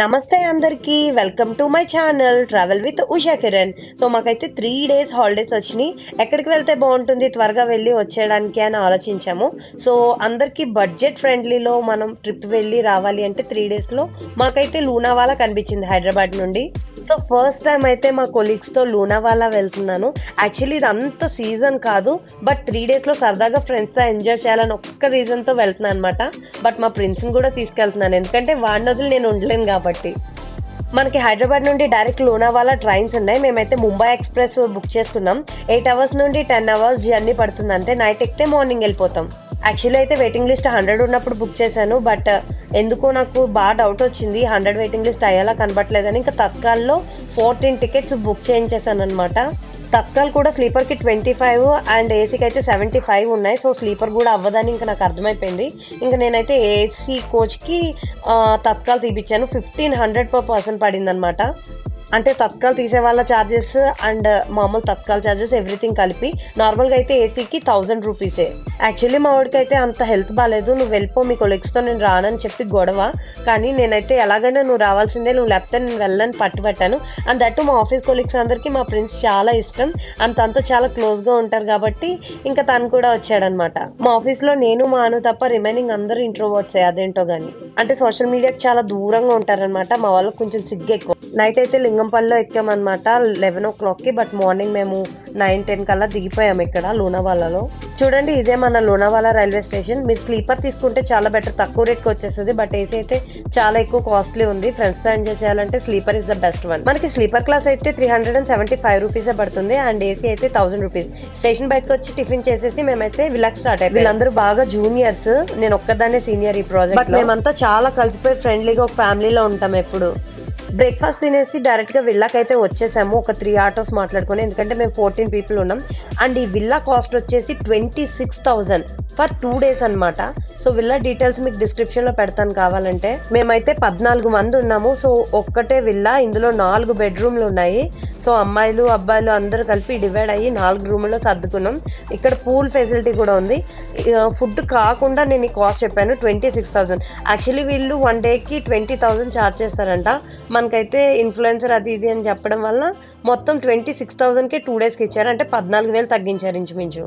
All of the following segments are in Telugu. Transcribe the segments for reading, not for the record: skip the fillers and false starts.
నమస్తే అందరికీ welcome to my channel travel with Usha Kiran. So మాకైతే 3 days హాలిడేస్ వచ్చినాయి. ఎక్కడికి వెళ్తే బాగుంటుంది, త్వరగా వెళ్ళి వచ్చేయడానికి అని ఆలోచించాము. సో అందరికీ బడ్జెట్ ఫ్రెండ్లీలో మనం ట్రిప్ వెళ్ళి రావాలి అంటే 3 daysలో మాకైతే లూనావాలా కనిపించింది హైదరాబాద్ నుండి. సో ఫస్ట్ టైం అయితే మా కొలీగ్స్తో లూనావాలా వెళ్తున్నాను. యాక్చువల్లీ ఇది అంత సీజన్ కాదు, బట్ 3 daysలో సరదాగా ఫ్రెండ్స్తో ఎంజాయ్ చేయాలని ఒక్క రీజన్తో వెళ్తున్నాను అనమాట. బట్ మా ఫ్రెండ్స్ని కూడా తీసుకెళ్తున్నాను, ఎందుకంటే వాడిని వదిలి నేను ఉండలేను కాబట్టి. మనకి హైదరాబాద్ నుండి డైరెక్ట్ లోనావాలా ట్రైన్స్ ఉన్నాయి. మేమైతే ముంబై ఎక్స్ప్రెస్ బుక్ చేసుకున్నాం. 8 hours నుండి 10 hours జర్నీ పడుతుంది అంతే. నైట్ ఎక్కితే మార్నింగ్ వెళ్ళిపోతాం. యాక్చువల్లీ అయితే వెయిటింగ్ లిస్ట్ 100 ఉన్నప్పుడు బుక్ చేశాను, బట్ ఎందుకో నాకు బాగా డౌట్ వచ్చింది 100 వెయిటింగ్ లిస్ట్ అయ్యేలా కనబట్లేదని ఇంకా తత్కాల్లో 14 tickets బుక్ చేయించేసాను అనమాట. తత్కాల్ కూడా స్లీపర్కి 25 అండ్ ఏసీకి అయితే 75 ఉన్నాయి. సో స్లీపర్ కూడా అవ్వదని ఇంకా నాకు అర్థమైపోయింది. ఇంకా నేనైతే ఏసీ కోచ్కి తత్కాల్ తీపిచ్చాను. 1500 per person పడింది అనమాట. అంటే తత్కాల్ తీసే వాళ్ళ ఛార్జెస్ అండ్ మామూలు తత్కాల్ ఛార్జెస్ ఎవ్రీథింగ్ కలిపి నార్మల్గా అయితే ఏసీకి 1000 రూపీసే. యాక్చువల్లీ మా వాడికి అయితే అంత హెల్త్ బాగాలేదు, నువ్వు వెళ్ళిపో మీ కొలీగ్స్తో నేను రానని చెప్పి గొడవ. కానీ నేనైతే ఎలాగైనా నువ్వు రావాల్సిందే, నువ్వు లేకపోతే నేను వెళ్ళని పట్టుబట్టాను. అండ్ దట్టు మా ఆఫీస్ కొలీగ్స్ అందరికీ మా ఫ్రెండ్స్ చాలా ఇష్టం అండ్ తనతో చాలా క్లోజ్గా ఉంటారు కాబట్టి ఇంకా తను కూడా వచ్చాడనమాట. మా ఆఫీస్లో నేను మా అను తప్ప రిమైనింగ్ అందరూ ఇంట్రోవర్ట్సే, అదేంటో కానీ. అంటే సోషల్ మీడియాకి చాలా దూరంగా ఉంటారనమాట. మా వాళ్ళకి కొంచెం సిగ్గు ఎక్కువ. నైట్ అయితే లింగంపల్లిలో ఎక్కామన్నమాట 11 o'clockకి. బట్ మార్నింగ్ మేము 9-10 కల్లా దిగిపోయాము ఇక్కడ లోనావాలాలో. చూడండి, ఇదే మన లోనావాలా రైల్వే స్టేషన్. మీరు స్లీపర్ తీసుకుంటే చాలా బెటర్, తక్కువ రేట్కి వచ్చేస్తుంది. బట్ ఏసీ అయితే చాలా ఎక్కువ కాస్ట్లీ ఉంది. ఫ్రెండ్స్తో ఎంజాయ్ చేయాలంటే sleeper is the best one. మనకి స్లీపర్ క్లాస్ అయితే 375 రూపీసే పడుతుంది అండ్ ఏసీ అయితే 1000 రూపీస్. స్టేషన్ బయటకు వచ్చి టిఫిన్ చేసేసి మేమైతే విలాక్ స్టార్ట్ అయిపోయి. వీళ్ళందరూ బాగా జూనియర్స్, నేను ఒక్కదాన్నే సీనియర్ ఈ ప్రాజెక్ట్. బట్ మేమంతా చాలా కలిసిపోయి ఫ్రెండ్లీగా ఒక ఫ్యామిలీలో ఉంటాం ఎప్పుడు. బ్రేక్ఫాస్ట్ తినేసి డైరెక్ట్గా విల్లాకైతే వచ్చేసాము. ఒక 3 autos మాట్లాడుకుని, ఎందుకంటే మేము 14 people ఉన్నాం. అండ్ ఈ విల్లా కాస్ట్ వచ్చేసి 26,000 ఫర్ 2 days అనమాట. సో విల్లా డీటెయిల్స్ మీకు డిస్క్రిప్షన్లో పెడతాను కావాలంటే. మేమైతే 14 మంది ఉన్నాము. సో ఒక్కటే విల్లా, ఇందులో 4 bedroomలు ఉన్నాయి. సో అమ్మాయిలు అబ్బాయిలు అందరూ కలిపి డివైడ్ అయ్యి 4 రూముల్లో సర్దుకున్నాం. ఇక్కడ పూల్ ఫెసిలిటీ కూడా ఉంది. ఫుడ్ కాకుండా నేను ఈ కాస్ట్ చెప్పాను 26,000. యాక్చువల్లీ వీళ్ళు 1 dayకి 20,000 ఛార్జ్ చేస్తారంట. మనకైతే ఇన్ఫ్లుయెన్సర్ అది ఇది అని చెప్పడం వల్ల మొత్తం 26,000కే 2 daysకి ఇచ్చారు. అంటే 14,000 తగ్గించారు ఇంచుమించు.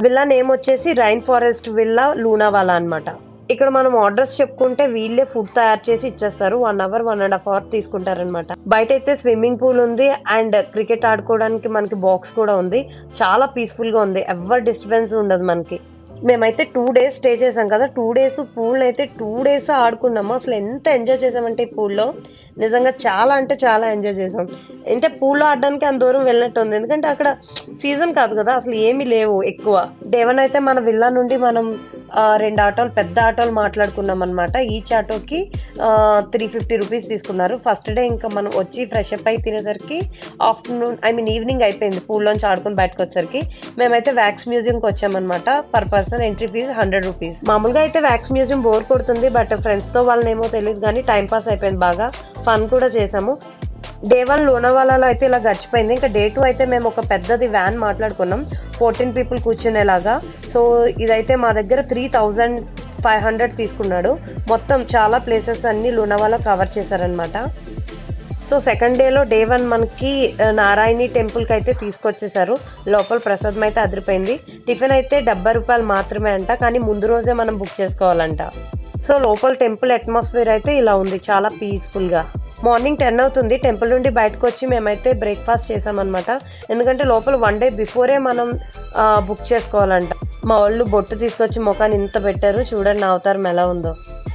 విల్లా నేమ్ వచ్చేసి రైన్ ఫారెస్ట్ విల్లా లూనావాలా అనమాట. ఇక్కడ మనం ఆర్డర్స్ చెప్పుకుంటే వీళ్ళే ఫుడ్ తయారు చేసి ఇచ్చేస్తారు. 1 hour 1.5 hour తీసుకుంటారనమాట. బయట అయితే స్విమ్మింగ్ పూల్ ఉంది అండ్ క్రికెట్ ఆడుకోవడానికి మనకి బాక్స్ కూడా ఉంది. చాలా పీస్ఫుల్గా ఉంది, ఎవరి డిస్టర్బెన్స్ ఉండదు మనకి. మేమైతే 2 days స్టే చేసాం కదా, 2 days పూల్ అయితే 2 days ఆడుకున్నాము. అసలు ఎంత ఎంజాయ్ చేసామంటే ఈ పూల్లో నిజంగా చాలా అంటే చాలా ఎంజాయ్ చేసాం. అంటే పూల్లో ఆడడానికి అంత దూరం వెళ్ళినట్టు ఉంది, ఎందుకంటే అక్కడ సీజన్ కాదు కదా, అసలు ఏమీ లేవు ఎక్కువ. డే 1 అయితే మన విల్లా నుండి మనం 2 ఆటోలు పెద్ద ఆటోలు మాట్లాడుకున్నాం అనమాట. ఈచ్ ఆటోకి 350 రూపీస్ తీసుకున్నారు. ఫస్ట్ డే ఇంకా మనం వచ్చి ఫ్రెష్ అప్ అయి తినేసరికి ఆఫ్టర్నూన్ ఈవినింగ్ అయిపోయింది. పూల్లోంచి ఆడుకుని బయటకు వచ్చేసరికి. మేమైతే వ్యాక్స్ మ్యూజియంకి వచ్చామన్నమాట. Per person entry fees 100 rupees. మామూలుగా అయితే వ్యాక్స్ మ్యూజియం బోర్ కొడుతుంది, బట్ ఫ్రెండ్స్తో వాళ్ళనేమో తెలియదు కానీ టైంపాస్ అయిపోయింది, బాగా ఫన్ కూడా చేసాము. డే 1 లోనావాలాలో అయితే ఇలా గడిచిపోయింది. ఇంకా డే 2 అయితే మేము ఒక పెద్దది వ్యాన్ మాట్లాడుకున్నాం 14 people కూర్చునేలాగా. సో ఇదైతే మా దగ్గర 3,500 తీసుకున్నాడు. మొత్తం చాలా ప్లేసెస్ అన్ని లోనావాలా కవర్ చేశారనమాట. సో సెకండ్ డేలో డే 1 మనకి నారాయణి టెంపుల్కి అయితే తీసుకొచ్చేసారు. లోపల ప్రసాదం అయితే అదిరిపోయింది. టిఫిన్ అయితే 70 రూపాయలు మాత్రమే అంట, కానీ ముందు రోజే మనం బుక్ చేసుకోవాలంట. సో లోపల టెంపుల్ అట్మాస్ఫియర్ అయితే ఇలా ఉంది, చాలా పీస్ఫుల్గా. మార్నింగ్ 10 అవుతుంది. టెంపుల్ నుండి బయటకు వచ్చి మేమైతే బ్రేక్ఫాస్ట్ చేసామన్నమాట, ఎందుకంటే లోపల 1 day బిఫోరే మనం బుక్ చేసుకోవాలంట. మా వాళ్ళు బొట్టు తీసుకొచ్చి ముఖాన్ని ఇంత పెట్టారు, చూడండి నా అవతారం ఎలా ఉందో.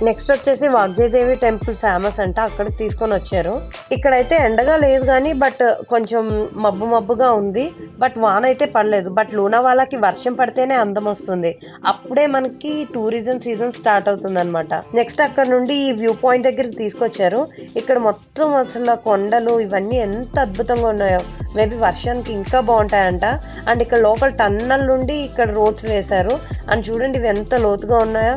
నెక్స్ట్ వచ్చేసి వాగ్దేవి టెంపుల్ ఫేమస్ అంట, అక్కడికి తీసుకొని వచ్చారు. ఇక్కడైతే ఎండగా లేదు కానీ బట్ కొంచెం మబ్బుగా ఉంది, బట్ వాన అయితే పడలేదు. బట్ లోనావాలాకి వర్షం పడితేనే అందం వస్తుంది, అప్పుడే మనకి టూరిజం సీజన్ స్టార్ట్ అవుతుంది అనమాట. నెక్స్ట్ అక్కడ నుండి ఈ వ్యూ పాయింట్ దగ్గరికి తీసుకొచ్చారు. ఇక్కడ మొత్తం అసలు కొండలు ఇవన్నీ ఎంత అద్భుతంగా ఉన్నాయో. మేబీ వర్షానికి ఇంకా బాగుంటాయంట. అండ్ ఇక్కడ లోపల టన్నల్ నుండి ఇక్కడ రోడ్స్ వేశారు. అండ్ చూడండి ఇవి ఎంత లోతుగా ఉన్నాయో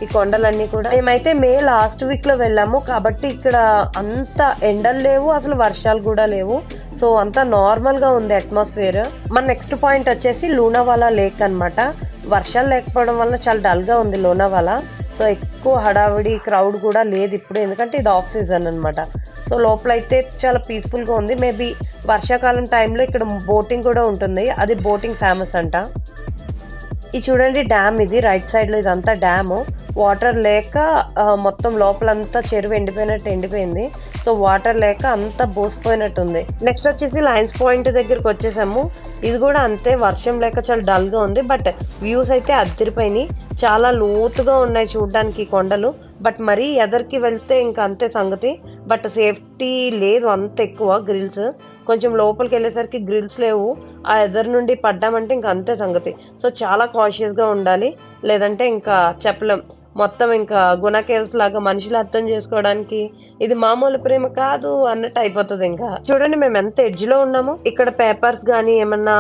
ఈ కొండలన్నీ కూడా. మేమైతే మే లాస్ట్ వీక్లో వెళ్ళాము కాబట్టి ఇక్కడ అంత ఎండలు లేవు, అసలు వర్షాలు కూడా లేవు. సో అంతా నార్మల్గా ఉంది అట్మాస్ఫియర్. మన నెక్స్ట్ పాయింట్ వచ్చేసి లూనావాలా లేక్ అనమాట. వర్షాలు లేకపోవడం వల్ల చాలా డల్గా ఉంది లోనావాలా. సో ఎక్కువ హడావిడి క్రౌడ్ కూడా లేదు ఇప్పుడు, ఎందుకంటే ఇది ఆఫ్ సీజన్ అనమాట. సో లోపల అయితే చాలా పీస్ఫుల్గా ఉంది. మేబీ వర్షాకాలం టైంలో ఇక్కడ బోటింగ్ కూడా ఉంటుంది, అది బోటింగ్ ఫేమస్ అంట. ఇది చూడండి డ్యామ్, ఇది రైట్ సైడ్లో ఇదంతా డ్యాము. వాటర్ లేక మొత్తం లోపలంతా చెరువు ఎండిపోయింది. సో వాటర్ లేక అంతా బోసిపోయినట్టుంది. నెక్స్ట్ వచ్చేసి లయన్స్ పాయింట్ దగ్గరికి వచ్చేసాము. ఇది కూడా అంతే, వర్షం లేక చాలా డల్గా ఉంది. బట్ వ్యూస్ అయితే అదిరిపోయినాయి, చాలా లోతుగా ఉన్నాయి చూడడానికి కొండలు. బట్ మరీ ఎదరికి వెళ్తే ఇంకా అంతే సంగతి. బట్ సేఫ్టీ లేదు అంత ఎక్కువ, గ్రిల్స్ కొంచెం లోపలికి వెళ్ళేసరికి గ్రిల్స్ లేవు. ఆ ఎదర్ నుండి పడ్డామంటే ఇంకా అంతే సంగతి. సో చాలా కాషియస్గా ఉండాలి, లేదంటే ఇంకా చెప్పలేం. మొత్తం ఇంకా గుణ కేవ్స్ లాగా మనుషులు అర్థం చేసుకోవడానికి ఇది మామూలు ప్రేమ కాదు అన్నట్టు అయిపోతుంది. ఇంకా చూడండి మేము ఎంత ఎడ్జ్లో ఉన్నాము. ఇక్కడ పేపర్స్ కానీ ఏమన్నా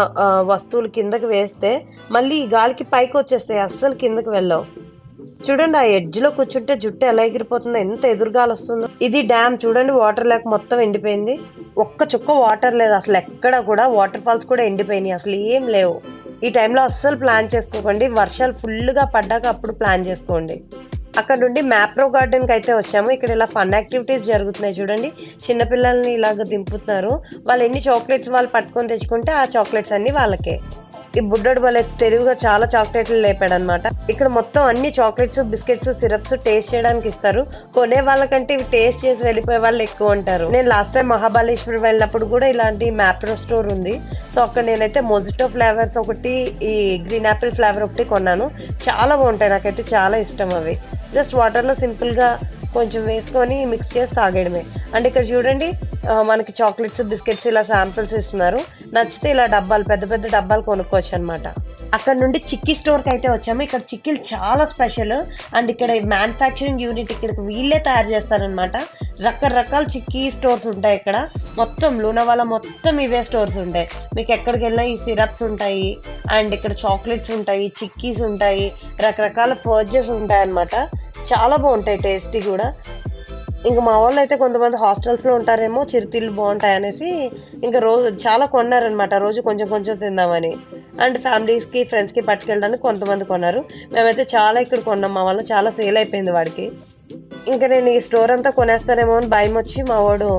వస్తువులు కిందకి వేస్తే మళ్ళీ ఈ గాలికి పైకి వచ్చేస్తాయి, అస్సలు కిందకి వెళ్ళవు. చూడండి ఆ ఎడ్జ్లో కూర్చుంటే జుట్టు ఎలా ఎగిరిపోతుందో, ఎంత ఎదురుగాలి వస్తుందో. ఇది డ్యామ్ చూడండి, వాటర్ లేక మొత్తం ఎండిపోయింది. ఒక్క చుక్క వాటర్ లేదు అసలు, ఎక్కడ కూడా వాటర్ ఫాల్స్ కూడా ఎండిపోయినాయి, అసలు ఏం లేవు. ఈ టైంలో అస్సలు ప్లాన్ చేసుకోకండి, వర్షాలు ఫుల్గా పడ్డాక అప్పుడు ప్లాన్ చేసుకోండి. అక్కడ నుండి మ్యాప్రో గార్డెన్కి అయితే వచ్చాము. ఇక్కడ ఇలా ఫన్ యాక్టివిటీస్ జరుగుతున్నాయి చూడండి. చిన్నపిల్లల్ని ఇలాగ దింపుతున్నారు. వాళ్ళు ఎన్ని చాక్లెట్స్ వాళ్ళు పట్టుకొని తెచ్చుకుంటే ఆ చాక్లెట్స్ అన్ని వాళ్ళకే. ఈ బుడ్డడు వాళ్ళ తెలివిగా చాలా చాక్లెట్లు లేపాడనమాట. ఇక్కడ మొత్తం అన్ని చాక్లెట్స్, బిస్కెట్స్, సిరప్స్ టేస్ట్ చేయడానికి ఇస్తారు. కొనే వాళ్ళకంటే ఇవి టేస్ట్ చేసి వెళ్ళిపోయే వాళ్ళు ఎక్కువ ఉంటారు. నేను లాస్ట్ టైం మహాబలేశ్వర్ వెళ్ళినప్పుడు కూడా ఇలాంటి మ్యాప్రో స్టోర్ ఉంది. సో అక్కడ నేనైతే మొజిటో ఫ్లేవర్స్ ఒకటి, ఈ గ్రీన్ యాపిల్ ఫ్లేవర్ ఒకటి కొన్నాను. చాలా బాగుంటాయి, నాకైతే చాలా ఇష్టం అవి. జస్ట్ వాటర్లో సింపుల్గా కొంచెం వేసుకొని మిక్స్ చేసి తాగేయడమే. అండ్ ఇక్కడ చూడండి మనకి చాక్లెట్స్, బిస్కెట్స్ ఇలా శాంపిల్స్ ఇస్తున్నారు. నచ్చితే ఇలా డబ్బాలు, పెద్ద పెద్ద డబ్బాలు కొనుక్కోవచ్చు అనమాట. అక్కడ నుండి చిక్కీ స్టోర్కి అయితే వచ్చాము. ఇక్కడ చిక్కీలు చాలా స్పెషల్. అండ్ ఇక్కడ మ్యానుఫ్యాక్చరింగ్ యూనిట్, ఇక్కడికి వీళ్ళే తయారు చేస్తారనమాట. రకరకాల చిక్కీ స్టోర్స్ ఉంటాయి ఇక్కడ. మొత్తం లోనావాలా మొత్తం ఇవే స్టోర్స్ ఉంటాయి. మీకు ఎక్కడికి వెళ్ళినా ఈ సిరప్స్ ఉంటాయి, అండ్ ఇక్కడ చాక్లెట్స్ ఉంటాయి, చిక్కీస్ ఉంటాయి, రకరకాల ఫర్జెస్ ఉంటాయి అన్నమాట. చాలా బాగుంటాయి, టేస్టీ కూడా. ఇంకా మా వాళ్ళు అయితే కొంతమంది హాస్టల్స్లో ఉంటారేమో, చిరుతిళ్ళు బాగుంటాయి అనేసి ఇంకా రోజు చాలా కొన్నారనమాట, రోజు కొంచెం కొంచెం తిందామని. అండ్ ఫ్యామిలీస్కి, ఫ్రెండ్స్కి పట్టుకెళ్ళడానికి కొంతమంది కొన్నారు. మేమైతే చాలా ఇక్కడ కొన్నాం, మా వాళ్ళు చాలా సేల్ అయిపోయింది వాడికి. ఇంకా నేను ఈ స్టోర్ అంతా కొనేస్తానేమో అని భయం వచ్చి మా వాడు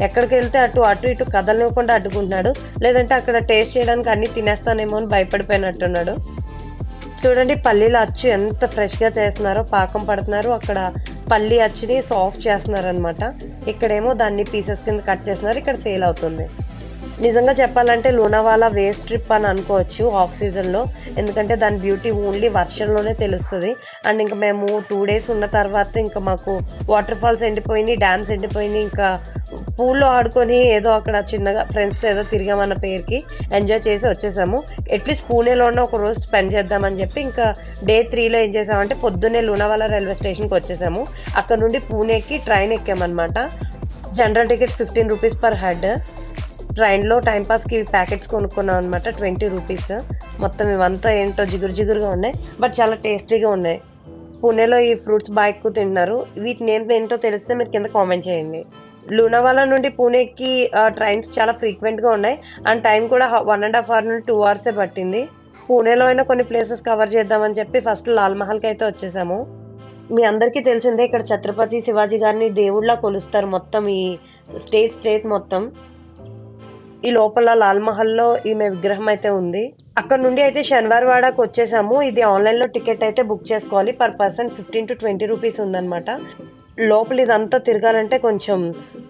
ఎక్కడికి వెళ్తే అటు ఇటు కదలనివ్వకుండా అడ్డుకుంటున్నాడు. లేదంటే అక్కడ టేస్ట్ చేయడానికి అన్నీ తినేస్తానేమో అని భయపడిపోయినట్టున్నాడు. చూడండి పల్లీల అచ్చు ఎంత ఫ్రెష్గా చేస్తున్నారో, పాకం పడుతున్నారు. అక్కడ పల్లీ అచ్చుని సాఫ్ట్ చేస్తున్నారు అనమాట. ఇక్కడేమో దాన్ని పీసెస్ కింద కట్ చేస్తున్నారు, ఇక్కడ సేల్ అవుతుంది. నిజంగా చెప్పాలంటే లోనావాలా వేస్ట్ ట్రిప్ అని అనుకోవచ్చు ఆఫ్ సీజన్లో, ఎందుకంటే దాని బ్యూటీ ఓన్లీ వర్షంలోనే తెలుస్తుంది. అండ్ ఇంకా మేము 2 days ఉన్న తర్వాత ఇంకా మాకు వాటర్ ఫాల్స్ ఎండిపోయినాయి, డ్యామ్స్ ఎండిపోయినాయి. ఇంకా పూల్లో ఆడుకొని ఏదో అక్కడ చిన్నగా ఫ్రెండ్స్తో ఏదో తిరిగామన్న పేరుకి ఎంజాయ్ చేసి వచ్చేసాము. అట్లీస్ట్ పూణేలో ఉన్న ఒక రోజు స్పెండ్ చేద్దామని చెప్పి ఇంకా Day 3లో ఏం చేసామంటే పొద్దున్నే లోనావాలా రైల్వే స్టేషన్కి వచ్చేసాము. అక్కడ నుండి పూణేకి ట్రైన్ ఎక్కామన్నమాట. General ticket 15 rupees per head. ట్రైన్లో టైంపాస్కి ప్యాకెట్స్ కొనుక్కున్నాం అనమాట, 20 rupees. మొత్తం ఇవంతా ఏంటో జిగురుగా ఉన్నాయి, బట్ చాలా టేస్టీగా ఉన్నాయి. పూణేలో ఈ ఫ్రూట్స్ బాగా ఎక్కువ తింటున్నారు. వీటిని ఏంటో తెలిస్తే మీరు కింద కామెంట్ చేయండి. లోనావాలా నుండి పూణేకి ట్రైన్స్ చాలా ఫ్రీక్వెంట్గా ఉన్నాయి. అండ్ టైం కూడా 1.5 hour నుండి 2 hours పట్టింది. పూణేలో అయినా కొన్ని ప్లేసెస్ కవర్ చేద్దామని చెప్పి ఫస్ట్ లాల్ మహల్కి అయితే వచ్చేసాము. మీ అందరికీ తెలిసిందే ఇక్కడ ఛత్రపతి శివాజీ గారిని దేవుళ్ళ కొలుస్తారు మొత్తం ఈ స్టేట్ మొత్తం. ఈ లోపల లాల్ మహల్లో ఈమె విగ్రహం అయితే ఉంది. అక్కడ నుండి అయితే శనివారవాడకు వచ్చేసాము. ఇది ఆన్లైన్లో టికెట్ అయితే బుక్ చేసుకోవాలి. పర్ పర్సన్ 15 to 20 rupees ఉందన్నమాట. లోపల ఇదంతా తిరగాలంటే కొంచెం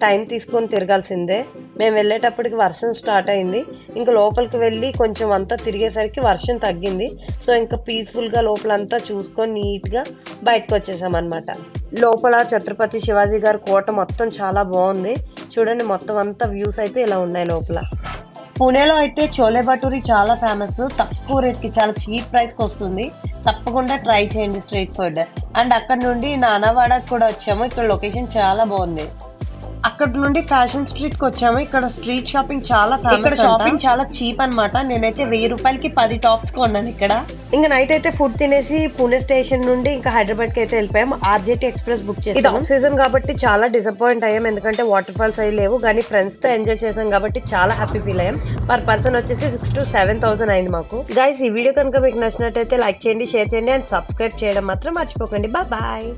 టైం తీసుకొని తిరగాల్సిందే. మేము వెళ్ళేటప్పటికి వర్షం స్టార్ట్ అయింది. ఇంకా లోపలికి వెళ్ళి కొంచెం అంతా తిరిగేసరికి వర్షం తగ్గింది. సో ఇంకా పీస్ఫుల్గా లోపలంతా చూసుకొని నీట్గా బయటకు వచ్చేసామన్నమాట. లోపల ఛత్రపతి శివాజీ గారి కోట మొత్తం చాలా బాగుంది. చూడండి మొత్తం అంతా వ్యూస్ అయితే ఇలా ఉన్నాయి లోపల. పూణేలో అయితే చోలే భటూరి చాలా ఫేమస్. తక్కువ రేట్కి చాలా చీప్ ప్రైస్కి వస్తుంది. తప్పకుండా ట్రై చేయండి స్ట్రీట్ ఫుడ్. అండ్ అక్కడ నుండి నానావాడకు కూడా వచ్చాము. ఇక్కడ లొకేషన్ చాలా బాగుంది. అక్కడ నుండి ఫ్యాషన్ స్ట్రీట్ కి వచ్చాము. ఇక్కడ స్ట్రీట్ షాపింగ్ చాలా ఫేమస్. ఇక్కడ షాపింగ్ చాలా చీప్ అన్నమాట. నేనైతే 1000 రూపాయలకి 10 టాప్స్ కొన్నాను ఇక్కడ. ఇంకా నైట్ అయితే ఫుడ్ తినేసి పూణే స్టేషన్ నుండి ఇంకా హైదరాబాద్ కి అయితే వెళ్ళిపోయాం. ఆర్జేటీ ఎక్స్ప్రెస్ బుక్ చేసాం. ఇది ఆఫ్ సీజన్ కాబట్టి చాలా డిసప్పాయింట్ అయ్యాం, ఎందుకంటే వాటర్ ఫాల్స్ అవి లేవు. కానీ ఫ్రెండ్స్ తో ఎంజాయ్ చేసాం కాబట్టి చాలా హ్యాపీ ఫీల్ అయ్యాం. పర్ పర్సన్ వచ్చేసి 6,000 to 7,000 అయింది మాకు. గైస్ ఈ వీడియో కనుక మీకు నచ్చినట్టయితే లైక్ చేయండి, షేర్ చేయండి అండ్ సబ్స్క్రైబ్ చేయడం మాత్రం మర్చిపోకండి. బాయ్.